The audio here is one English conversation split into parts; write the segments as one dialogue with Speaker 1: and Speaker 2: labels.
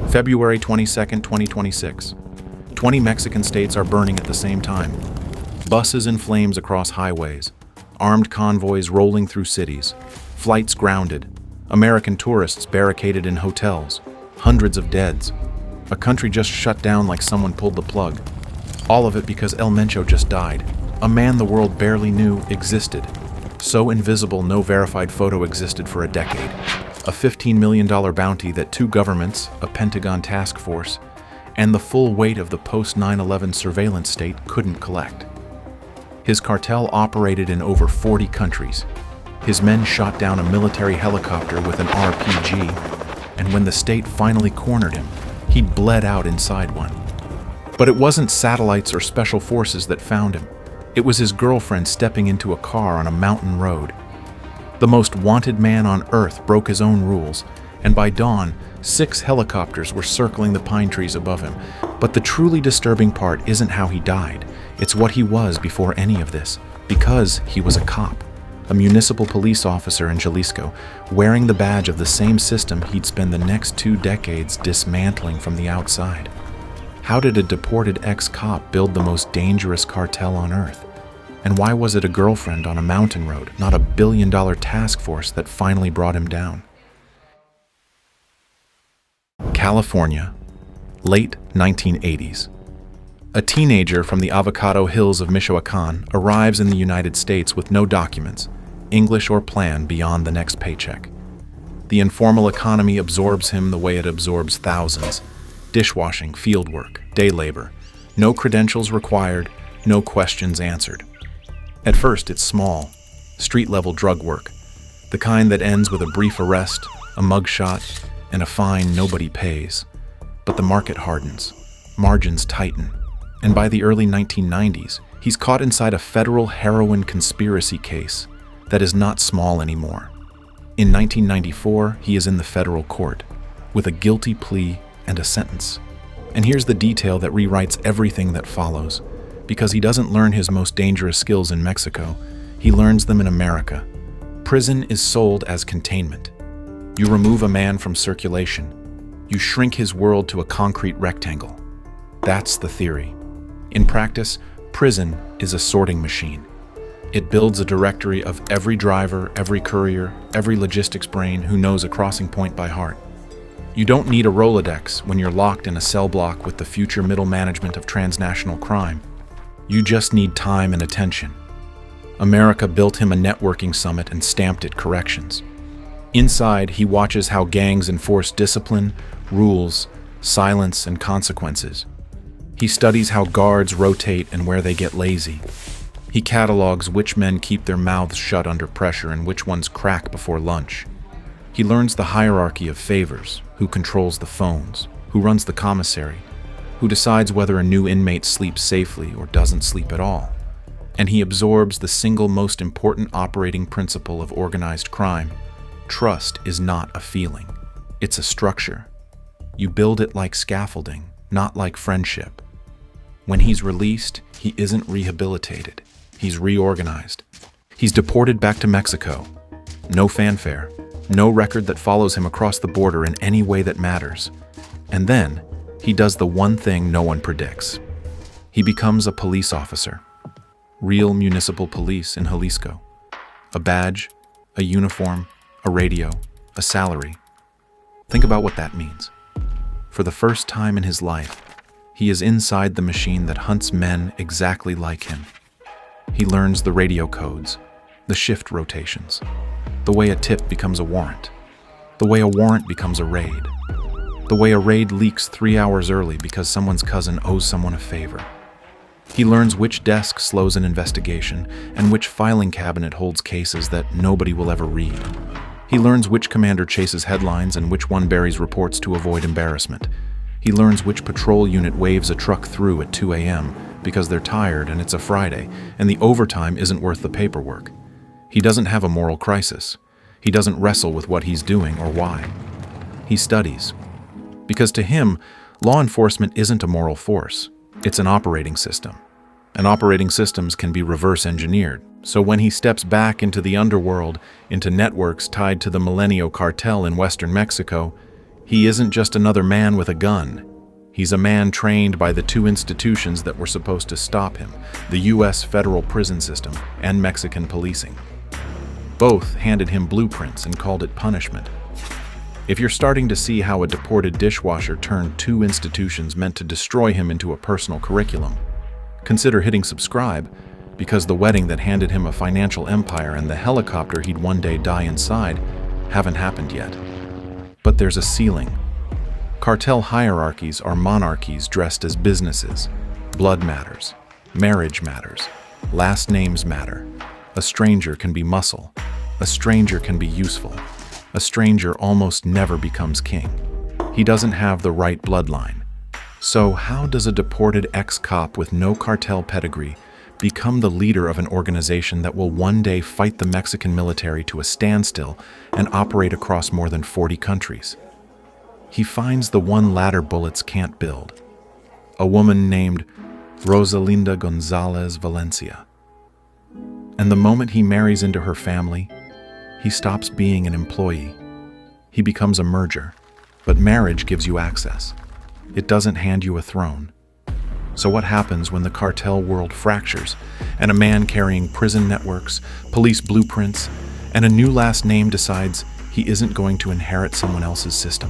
Speaker 1: February 22nd, 2026. 20 Mexican states are burning at the same time. Buses in flames across highways. Armed convoys rolling through cities. Flights grounded. American tourists barricaded in hotels. Hundreds of deaths. A country just shut down like someone pulled the plug. All of it because El Mencho just died. A man the world barely knew existed. So invisible no verified photo existed for a decade. A $15 million bounty that two governments, a Pentagon task force, and the full weight of the post-9/11 surveillance state couldn't collect. His cartel operated in over 40 countries. His men shot down a military helicopter with an RPG, and when the state finally cornered him, he bled out inside one. But it wasn't satellites or special forces that found him. It was his girlfriend stepping into a car on a mountain road. The most wanted man on Earth broke his own rules, and by dawn, 6 helicopters were circling the pine trees above him. But the truly disturbing part isn't how he died. It's what he was before any of this, because he was a cop, a municipal police officer in Jalisco, wearing the badge of the same system he'd spend the next 2 decades dismantling from the outside. How did a deported ex-cop build the most dangerous cartel on Earth? And why was it a girlfriend on a mountain road, not a billion-dollar task force that finally brought him down? California, late 1980s. A teenager from the Avocado Hills of Michoacan arrives in the United States with no documents, English or plan beyond the next paycheck. The informal economy absorbs him the way it absorbs thousands. Dishwashing, fieldwork, day labor. No credentials required, no questions answered. At first, it's small, street-level drug work, the kind that ends with a brief arrest, a mugshot, and a fine nobody pays. But the market hardens, margins tighten, and by the early 1990s, he's caught inside a federal heroin conspiracy case that is not small anymore. In 1994, he is in the federal court, with a guilty plea and a sentence. And here's the detail that rewrites everything that follows. Because he doesn't learn his most dangerous skills in Mexico, he learns them in America. Prison is sold as containment. You remove a man from circulation. You shrink his world to a concrete rectangle. That's the theory. In practice, prison is a sorting machine. It builds a directory of every driver, every courier, every logistics brain who knows a crossing point by heart. You don't need a Rolodex when you're locked in a cell block with the future middle management of transnational crime. You just need time and attention. America built him a networking summit and stamped it corrections. Inside, he watches how gangs enforce discipline, rules, silence, and consequences. He studies how guards rotate and where they get lazy. He catalogs which men keep their mouths shut under pressure and which ones crack before lunch. He learns the hierarchy of favors, who controls the phones, who runs the commissary, who decides whether a new inmate sleeps safely or doesn't sleep at all. And he absorbs the single most important operating principle of organized crime. Trust is not a feeling. It's a structure. You build it like scaffolding, not like friendship. When he's released, he isn't rehabilitated. He's reorganized. He's deported back to Mexico. No fanfare. No record that follows him across the border in any way that matters. And then, he does the one thing no one predicts. He becomes a police officer. Real municipal police in Jalisco. A badge, a uniform, a radio, a salary. Think about what that means. For the first time in his life, he is inside the machine that hunts men exactly like him. He learns the radio codes, the shift rotations, the way a tip becomes a warrant, the way a warrant becomes a raid, the way a raid leaks 3 hours early because someone's cousin owes someone a favor. He learns which desk slows an investigation and which filing cabinet holds cases that nobody will ever read. He learns which commander chases headlines and which one buries reports to avoid embarrassment. He learns which patrol unit waves a truck through at 2 a.m. because they're tired and it's a Friday and the overtime isn't worth the paperwork. He doesn't have a moral crisis. He doesn't wrestle with what he's doing or why. He studies. Because to him, law enforcement isn't a moral force. It's an operating system. And operating systems can be reverse engineered. So when he steps back into the underworld, into networks tied to the Manzanillo cartel in western Mexico, He isn't just another man with a gun. He's a man trained by the two institutions that were supposed to stop him, the U.S. federal prison system and Mexican policing. Both handed him blueprints and called it punishment. If you're starting to see how a deported dishwasher turned two institutions meant to destroy him into a personal curriculum, consider hitting subscribe, because the wedding that handed him a financial empire and the helicopter he'd one day die inside haven't happened yet. But there's a ceiling. Cartel hierarchies are monarchies dressed as businesses. Blood matters. Marriage matters. Last names matter. A stranger can be muscle. A stranger can be useful. A stranger almost never becomes king. He doesn't have the right bloodline. So how does a deported ex-cop with no cartel pedigree become the leader of an organization that will one day fight the Mexican military to a standstill and operate across more than 40 countries? He finds the one ladder bullets can't build. A woman named Rosalinda Gonzalez Valencia. And the moment he marries into her family, he stops being an employee. He becomes a merger. But marriage gives you access. It doesn't hand you a throne. So what happens when the cartel world fractures and a man carrying prison networks, police blueprints, and a new last name decides he isn't going to inherit someone else's system?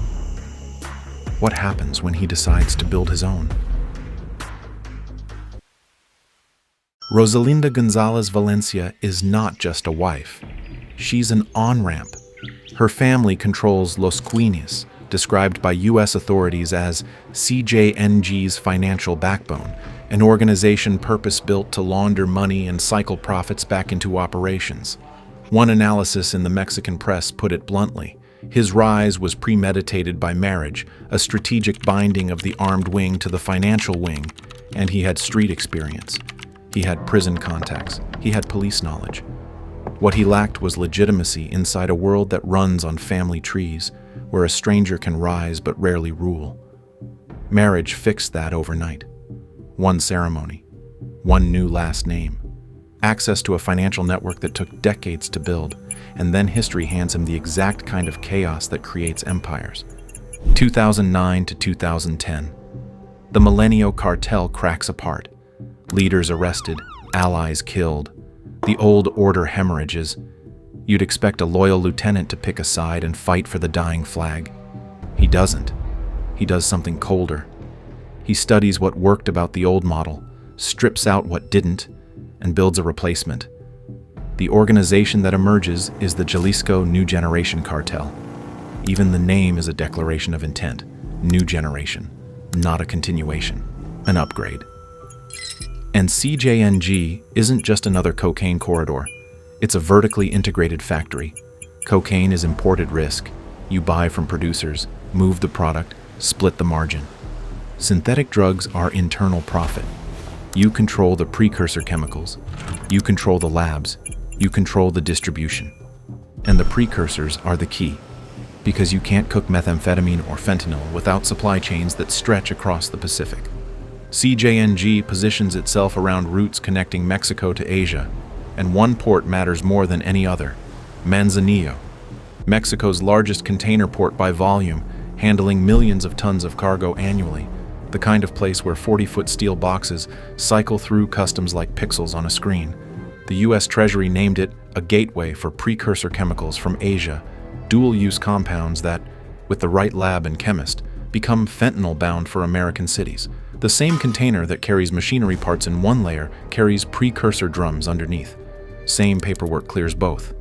Speaker 1: What happens when he decides to build his own? Rosalinda Gonzalez Valencia is not just a wife. She's an on-ramp. Her family controls Los Cuinis, described by U.S. authorities as CJNG's financial backbone, an organization purpose-built to launder money and cycle profits back into operations. One analysis in the Mexican press put it bluntly: his rise was premeditated by marriage, a strategic binding of the armed wing to the financial wing, and he had street experience. He had prison contacts. He had police knowledge. What he lacked was legitimacy inside a world that runs on family trees, where a stranger can rise but rarely rule. Marriage fixed that overnight. One ceremony, one new last name, access to a financial network that took decades to build, and then history hands him the exact kind of chaos that creates empires. 2009 to 2010. The Manzanillo cartel cracks apart. Leaders arrested, allies killed. The old order hemorrhages. You'd expect a loyal lieutenant to pick a side and fight for the dying flag. He doesn't. He does something colder. He studies what worked about the old model, strips out what didn't, and builds a replacement. The organization that emerges is the Jalisco New Generation Cartel. Even the name is a declaration of intent. New generation, not a continuation, an upgrade. And CJNG isn't just another cocaine corridor. It's a vertically integrated factory. Cocaine is imported risk. You buy from producers, move the product, split the margin. Synthetic drugs are internal profit. You control the precursor chemicals. You control the labs. You control the distribution. And the precursors are the key, because you can't cook methamphetamine or fentanyl without supply chains that stretch across the Pacific. CJNG positions itself around routes connecting Mexico to Asia, and one port matters more than any other: Manzanillo, Mexico's largest container port by volume, handling millions of tons of cargo annually, the kind of place where 40-foot steel boxes cycle through customs like pixels on a screen. The U.S. Treasury named it a gateway for precursor chemicals from Asia, dual-use compounds that, with the right lab and chemist, become fentanyl-bound for American cities. The same container that carries machinery parts in one layer carries precursor drums underneath. Same paperwork clears both.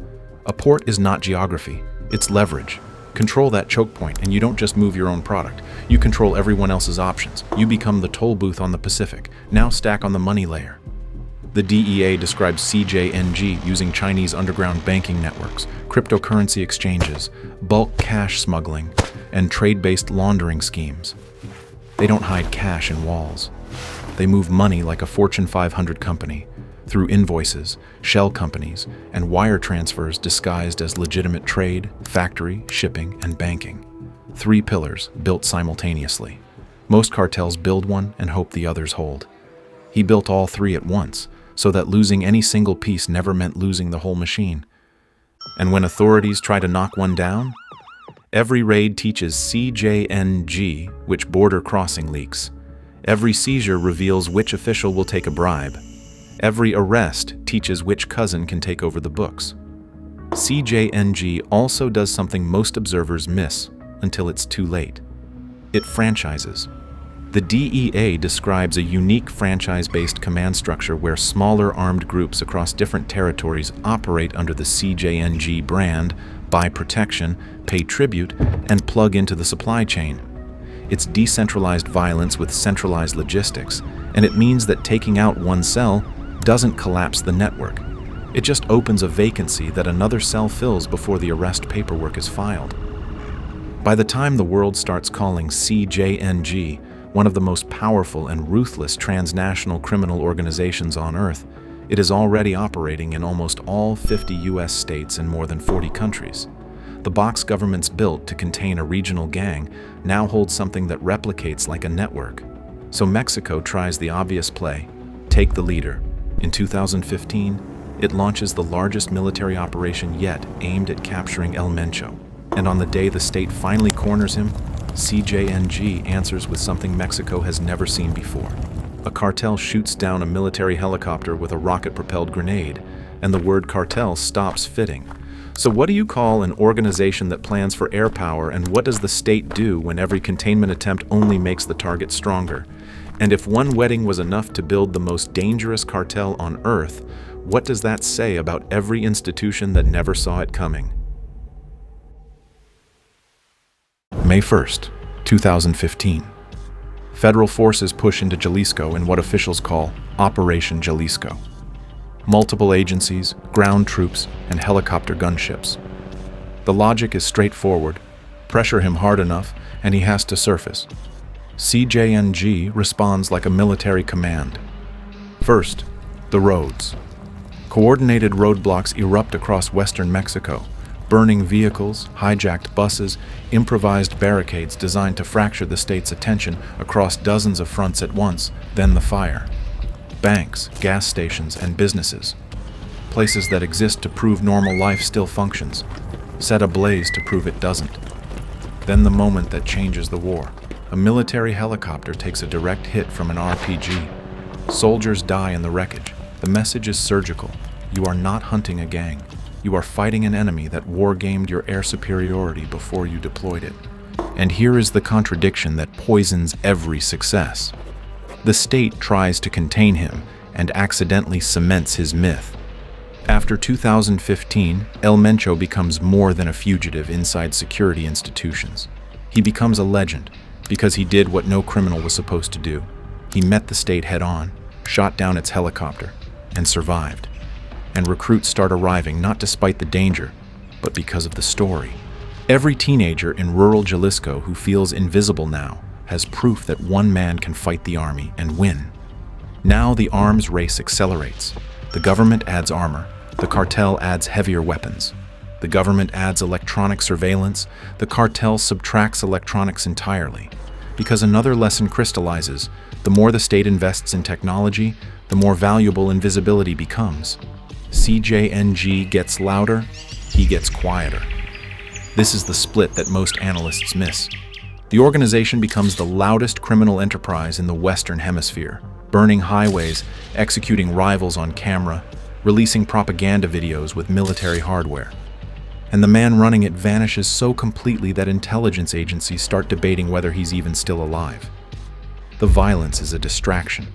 Speaker 1: A port is not geography, it's leverage. Control that choke point and you don't just move your own product. You control everyone else's options. You become the toll booth on the Pacific. Now stack on the money layer. The DEA describes CJNG using Chinese underground banking networks, cryptocurrency exchanges, bulk cash smuggling, and trade-based laundering schemes. They don't hide cash in walls. They move money like a Fortune 500 company, through invoices, shell companies, and wire transfers disguised as legitimate trade, factory, shipping, and banking. 3 pillars built simultaneously. Most cartels build one and hope the others hold. He built all 3 at once, so that losing any single piece never meant losing the whole machine. And when authorities try to knock one down, Every raid teaches CJNG, which border crossing leaks. Every seizure reveals which official will take a bribe. Every arrest teaches which cousin can take over the books. CJNG also does something most observers miss until it's too late. It franchises. The DEA describes a unique franchise-based command structure where smaller armed groups across different territories operate under the CJNG brand, buy protection, pay tribute, and plug into the supply chain. It's decentralized violence with centralized logistics, and it means that taking out one cell doesn't collapse the network. It just opens a vacancy that another cell fills before the arrest paperwork is filed. By the time the world starts calling CJNG one of the most powerful and ruthless transnational criminal organizations on Earth, it is already operating in almost all 50 US states and more than 40 countries. The box governments built to contain a regional gang now hold something that replicates like a network. So Mexico tries the obvious play, take the leader. In 2015, it launches the largest military operation yet aimed at capturing El Mencho. And on the day the state finally corners him, CJNG answers with something Mexico has never seen before. A cartel shoots down a military helicopter with a rocket-propelled grenade, and the word cartel stops fitting. So what do you call an organization that plans for air power, and what does the state do when every containment attempt only makes the target stronger? And if one wedding was enough to build the most dangerous cartel on Earth, what does that say about every institution that never saw it coming? May 1st, 2015. Federal forces push into Jalisco in what officials call Operation Jalisco. Multiple agencies, ground troops, and helicopter gunships. The logic is straightforward. Pressure him hard enough, and he has to surface. CJNG responds like a military command. First, the roads. Coordinated roadblocks erupt across western Mexico. Burning vehicles, hijacked buses, improvised barricades designed to fracture the state's attention across dozens of fronts at once, then the fire. Banks, gas stations, and businesses. Places that exist to prove normal life still functions, set ablaze to prove it doesn't. Then the moment that changes the war. A military helicopter takes a direct hit from an RPG. Soldiers die in the wreckage. The message is surgical. You are not hunting a gang. You are fighting an enemy that war-gamed your air superiority before you deployed it. And here is the contradiction that poisons every success. The state tries to contain him and accidentally cements his myth. After 2015, El Mencho becomes more than a fugitive inside security institutions. He becomes a legend because he did what no criminal was supposed to do. He met the state head-on, shot down its helicopter, and survived. And recruits start arriving not despite the danger, but because of the story. Every teenager in rural Jalisco who feels invisible now has proof that one man can fight the army and win. Now the arms race accelerates. The government adds armor. The cartel adds heavier weapons. The government adds electronic surveillance. The cartel subtracts electronics entirely. Because another lesson crystallizes, the more the state invests in technology, the more valuable invisibility becomes. CJNG gets louder, he gets quieter. This is the split that most analysts miss. The organization becomes the loudest criminal enterprise in the Western Hemisphere, burning highways, executing rivals on camera, releasing propaganda videos with military hardware. And the man running it vanishes so completely that intelligence agencies start debating whether he's even still alive. The violence is a distraction.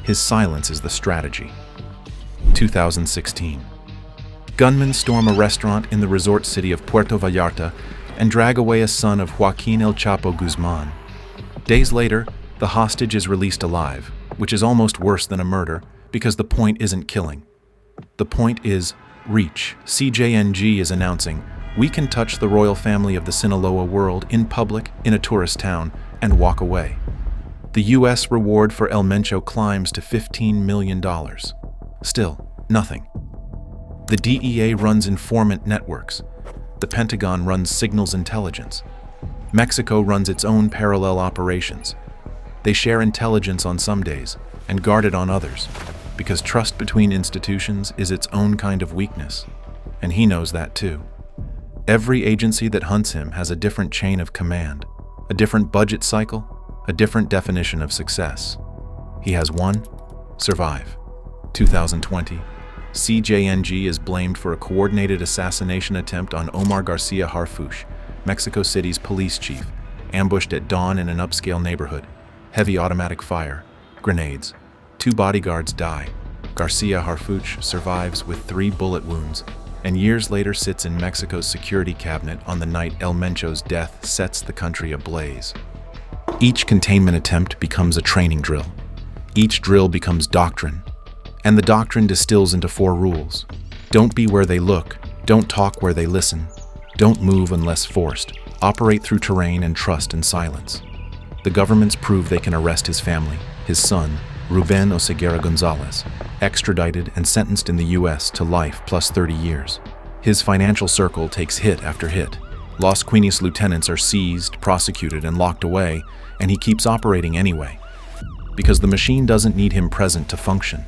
Speaker 1: His silence is the strategy. 2016. Gunmen storm a restaurant in the resort city of Puerto Vallarta and drag away a son of Joaquin El Chapo Guzman. Days later, the hostage is released alive, which is almost worse than a murder because the point isn't killing. The point is reach. CJNG is announcing, we can touch the royal family of the Sinaloa world in public in a tourist town and walk away. The US reward for El Mencho climbs to $15 million. Still, nothing. The DEA runs informant networks. The Pentagon runs signals intelligence. Mexico runs its own parallel operations. They share intelligence on some days and guard it on others, because trust between institutions is its own kind of weakness, and he knows that too. Every agency that hunts him has a different chain of command, a different budget cycle, a different definition of success. He has one: survive. 2020, CJNG is blamed for a coordinated assassination attempt on Omar Garcia Harfuch, Mexico City's police chief, ambushed at dawn in an upscale neighborhood. Heavy automatic fire, grenades. 2 bodyguards die. Garcia Harfuch survives with 3 bullet wounds, and years later sits in Mexico's security cabinet on the night El Mencho's death sets the country ablaze. Each containment attempt becomes a training drill. Each drill becomes doctrine, and the doctrine distills into 4 rules. Don't be where they look, don't talk where they listen, don't move unless forced, operate through terrain, and trust in silence. The governments prove they can arrest his family, his son, Ruben Oseguera Gonzalez, extradited and sentenced in the U.S. to life plus 30 years. His financial circle takes hit after hit. Los Cuinis lieutenants are seized, prosecuted, and locked away, and he keeps operating anyway. Because the machine doesn't need him present to function.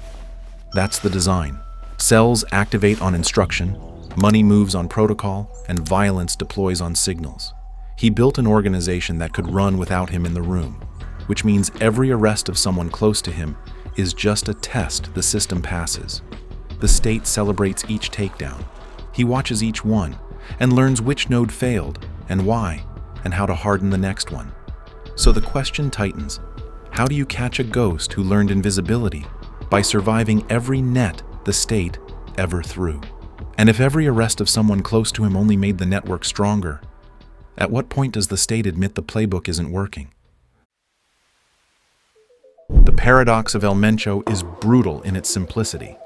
Speaker 1: That's the design. Cells activate on instruction, money moves on protocol, and violence deploys on signals. He built an organization that could run without him in the room, which means every arrest of someone close to him is just a test the system passes. The state celebrates each takedown. He watches each one and learns which node failed and why, and how to harden the next one. So the question tightens: how do you catch a ghost who learned invisibility? By surviving every net the state ever threw. And if every arrest of someone close to him only made the network stronger, at what point does the state admit the playbook isn't working? The paradox of El Mencho is brutal in its simplicity.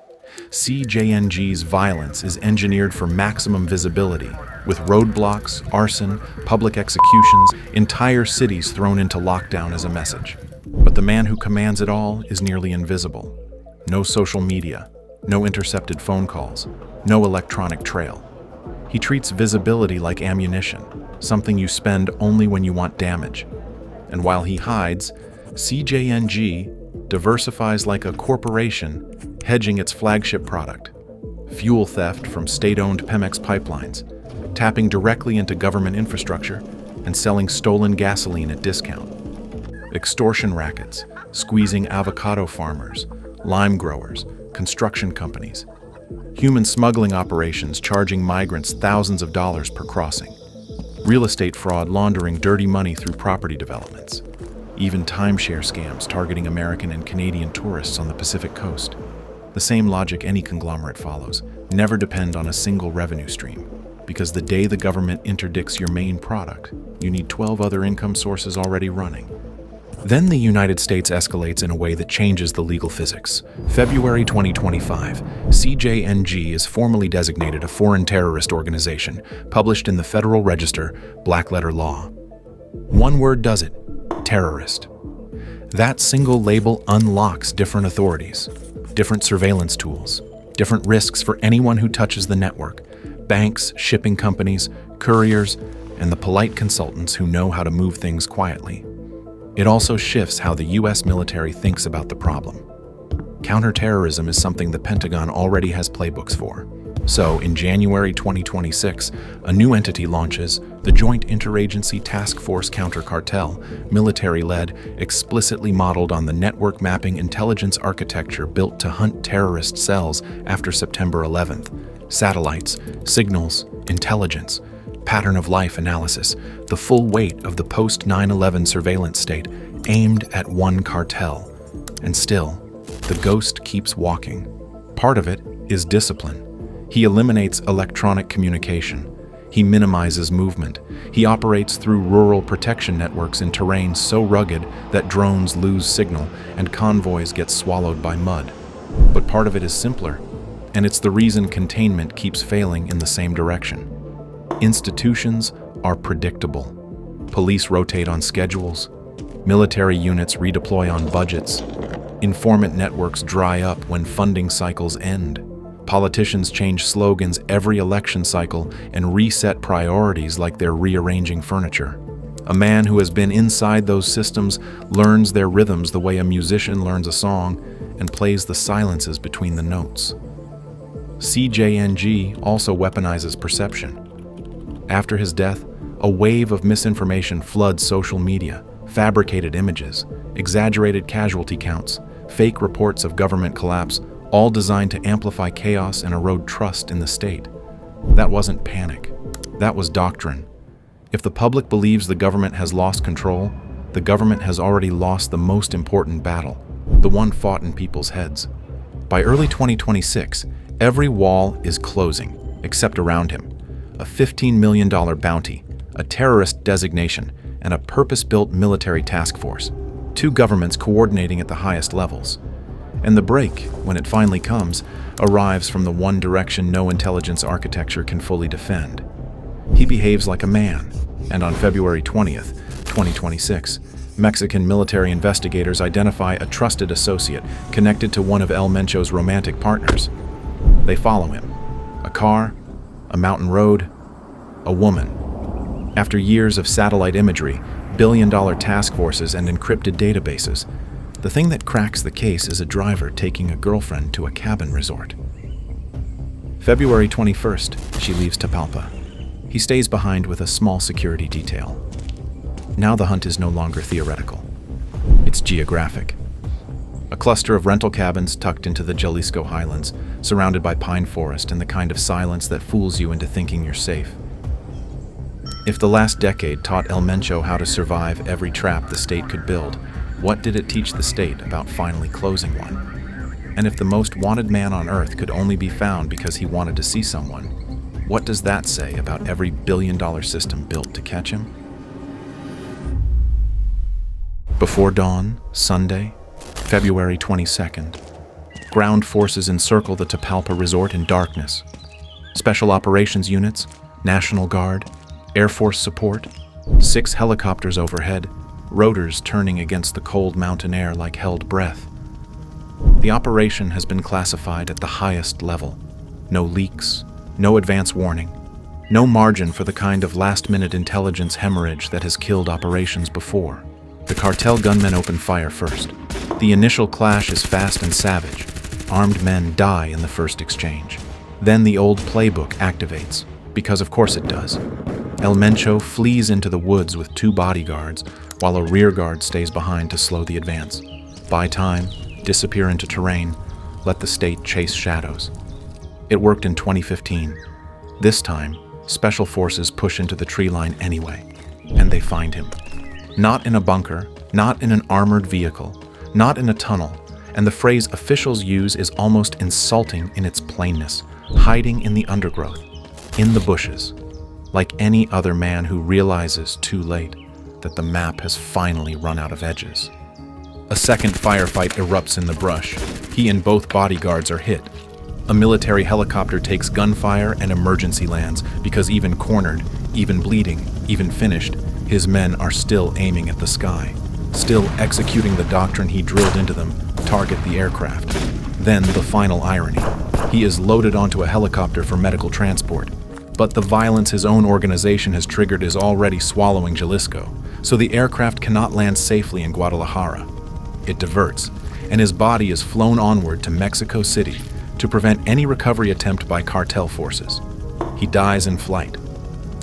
Speaker 1: CJNG's violence is engineered for maximum visibility, with roadblocks, arson, public executions, entire cities thrown into lockdown as a message. But the man who commands it all is nearly invisible. No social media, no intercepted phone calls, no electronic trail. He treats visibility like ammunition, something you spend only when you want damage. And while he hides, CJNG diversifies like a corporation, hedging its flagship product: fuel theft from state-owned Pemex pipelines, tapping directly into government infrastructure, and selling stolen gasoline at discount. Extortion rackets, squeezing avocado farmers, lime growers, construction companies. Human smuggling operations charging migrants thousands of dollars per crossing. Real estate fraud laundering dirty money through property developments. Even timeshare scams targeting American and Canadian tourists on the Pacific coast. The same logic any conglomerate follows: never depend on a single revenue stream, because the day the government interdicts your main product, you need 12 other income sources already running. Then the United States escalates in a way that changes the legal physics. February 2025, CJNG is formally designated a foreign terrorist organization, published in the Federal Register, black-letter law. One word does it: terrorist. That single label unlocks different authorities, different surveillance tools, different risks for anyone who touches the network: banks, shipping companies, couriers, and the polite consultants who know how to move things quietly. It also shifts how the U.S. military thinks about the problem. Counterterrorism is something the Pentagon already has playbooks for. So, in January 2026, a new entity launches, the Joint Interagency Task Force Counter Cartel, military-led, explicitly modeled on the network mapping intelligence architecture built to hunt terrorist cells after September 11th. Satellites, signals, intelligence, pattern of life analysis, the full weight of the post-9/11 surveillance state aimed at one cartel. And still, the ghost keeps walking. Part of it is discipline. He eliminates electronic communication. He minimizes movement. He operates through rural protection networks in terrain so rugged that drones lose signal and convoys get swallowed by mud. But part of it is simpler, and it's the reason containment keeps failing in the same direction. Institutions are predictable. Police rotate on schedules. Military units redeploy on budgets. Informant networks dry up when funding cycles end. Politicians change slogans every election cycle and reset priorities like they're rearranging furniture. A man who has been inside those systems learns their rhythms the way a musician learns a song and plays the silences between the notes. CJNG also weaponizes perception. After his death, a wave of misinformation floods social media, fabricated images, exaggerated casualty counts, fake reports of government collapse, all designed to amplify chaos and erode trust in the state. That wasn't panic. That was doctrine. If the public believes the government has lost control, the government has already lost the most important battle, the one fought in people's heads. By early 2026, every wall is closing, except around him. A $15 million bounty, a terrorist designation, and a purpose-built military task force. Two governments coordinating at the highest levels. And the break, when it finally comes, arrives from the one direction no intelligence architecture can fully defend. He behaves like a man, and on February 20th, 2026, Mexican military investigators identify a trusted associate connected to one of El Mencho's romantic partners. They follow him. A car, a mountain road, a woman. After years of satellite imagery, billion-dollar task forces, and encrypted databases, the thing that cracks the case is a driver taking a girlfriend to a cabin resort. February 21st, she leaves Tapalpa. He stays behind with a small security detail. Now the hunt is no longer theoretical. It's geographic. A cluster of rental cabins tucked into the Jalisco highlands, surrounded by pine forest and the kind of silence that fools you into thinking you're safe. If the last decade taught El Mencho how to survive every trap the state could build, what did it teach the state about finally closing one? And if the most wanted man on earth could only be found because he wanted to see someone, what does that say about every billion-dollar system built to catch him? Before dawn, Sunday, February 22nd, ground forces encircle the Tapalpa resort in darkness. Special operations units, National Guard, Air Force support, 6 helicopters overhead, rotors turning against the cold mountain air like held breath. The operation has been classified at the highest level. No leaks, no advance warning, no margin for the kind of last-minute intelligence hemorrhage that has killed operations before. The cartel gunmen open fire first. The initial clash is fast and savage. Armed men die in the first exchange. Then the old playbook activates, because of course it does. El Mencho flees into the woods with 2 bodyguards, while a rear guard stays behind to slow the advance. Buy time, disappear into terrain, let the state chase shadows. It worked in 2015. This time, special forces push into the tree line anyway, and they find him. Not in a bunker, not in an armored vehicle, not in a tunnel, and the phrase officials use is almost insulting in its plainness, hiding in the undergrowth, in the bushes, like any other man who realizes too late that the map has finally run out of edges. A second firefight erupts in the brush. He and both bodyguards are hit. A military helicopter takes gunfire and emergency lands because even cornered, even bleeding, even finished, his men are still aiming at the sky, still executing the doctrine he drilled into them, target the aircraft. Then the final irony. He is loaded onto a helicopter for medical transport. But the violence his own organization has triggered is already swallowing Jalisco, so the aircraft cannot land safely in Guadalajara. It diverts, and his body is flown onward to Mexico City to prevent any recovery attempt by cartel forces. He dies in flight.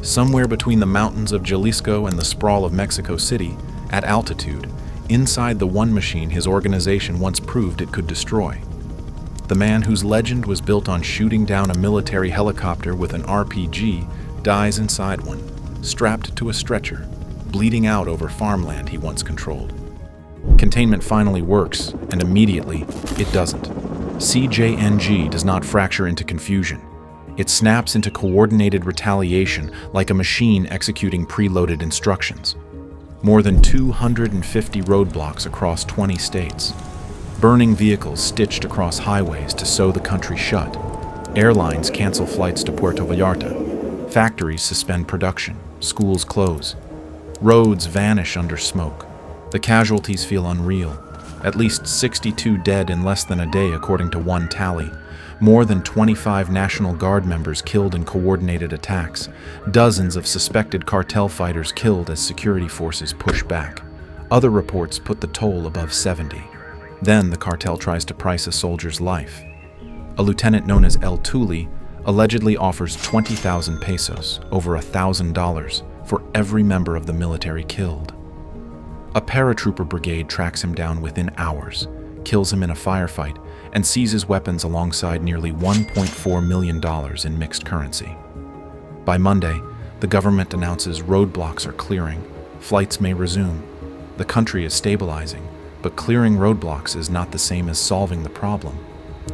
Speaker 1: Somewhere between the mountains of Jalisco and the sprawl of Mexico City, at altitude, inside the one machine his organization once proved it could destroy. The man whose legend was built on shooting down a military helicopter with an RPG dies inside one, strapped to a stretcher, bleeding out over farmland he once controlled. Containment finally works, and immediately, it doesn't. CJNG does not fracture into confusion. It snaps into coordinated retaliation like a machine executing preloaded instructions. More than 250 roadblocks across 20 states. Burning vehicles stitched across highways to sew the country shut. Airlines cancel flights to Puerto Vallarta. Factories suspend production. Schools close. Roads vanish under smoke. The casualties feel unreal. At least 62 dead in less than a day, according to one tally. More than 25 National Guard members killed in coordinated attacks. Dozens of suspected cartel fighters killed as security forces push back. Other reports put the toll above 70. Then the cartel tries to price a soldier's life. A lieutenant known as El Tuli, allegedly offers 20,000 pesos, over $1,000, for every member of the military killed. A paratrooper brigade tracks him down within hours, kills him in a firefight, and seizes weapons alongside nearly $1.4 million in mixed currency. By Monday, the government announces roadblocks are clearing, flights may resume. The country is stabilizing, but clearing roadblocks is not the same as solving the problem,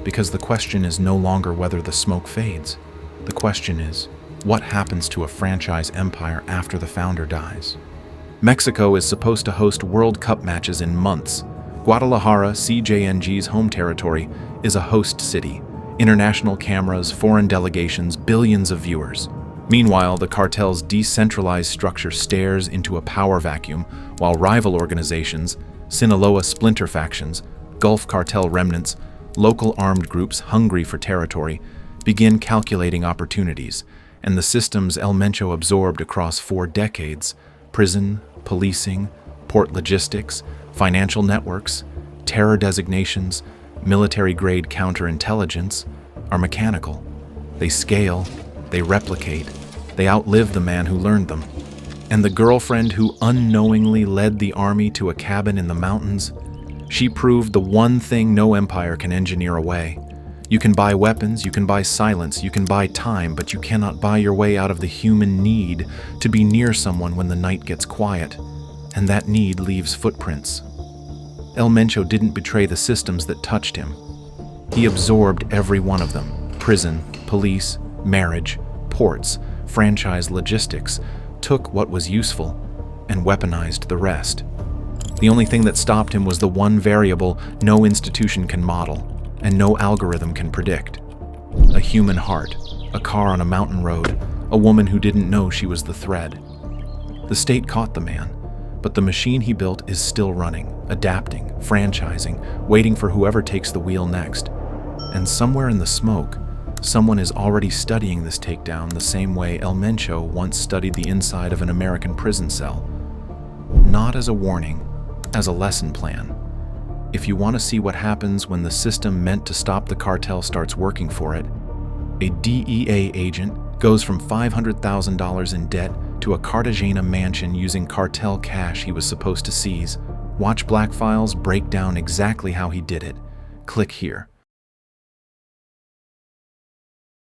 Speaker 1: because the question is no longer whether the smoke fades. The question is, what happens to a franchise empire after the founder dies? Mexico is supposed to host World Cup matches in months. Guadalajara, CJNG's home territory, is a host city. International cameras, foreign delegations, billions of viewers. Meanwhile, the cartel's decentralized structure stares into a power vacuum, while rival organizations, Sinaloa splinter factions, Gulf cartel remnants, local armed groups hungry for territory, begin calculating opportunities, and the systems El Mencho absorbed across 4 decades, prison, policing, port logistics, financial networks, terror designations, military-grade counterintelligence, are mechanical. They scale, they replicate, they outlive the man who learned them. And the girlfriend who unknowingly led the army to a cabin in the mountains, she proved the one thing no empire can engineer away. You can buy weapons, you can buy silence, you can buy time, but you cannot buy your way out of the human need to be near someone when the night gets quiet, and that need leaves footprints. El Mencho didn't betray the systems that touched him. He absorbed every one of them: prison, police, marriage, ports, franchise logistics, took what was useful and weaponized the rest. The only thing that stopped him was the one variable no institution can model and no algorithm can predict: a human heart, a car on a mountain road, a woman who didn't know she was the thread. The state caught the man, but the machine he built is still running, adapting, franchising, waiting for whoever takes the wheel next. And somewhere in the smoke, someone is already studying this takedown the same way El Mencho once studied the inside of an American prison cell. Not as a warning, as a lesson plan. If you want to see what happens when the system meant to stop the cartel starts working for it, a DEA agent goes from $500,000 in debt to a Cartagena mansion using cartel cash he was supposed to seize. Watch Black Files break down exactly how he did it. Click here.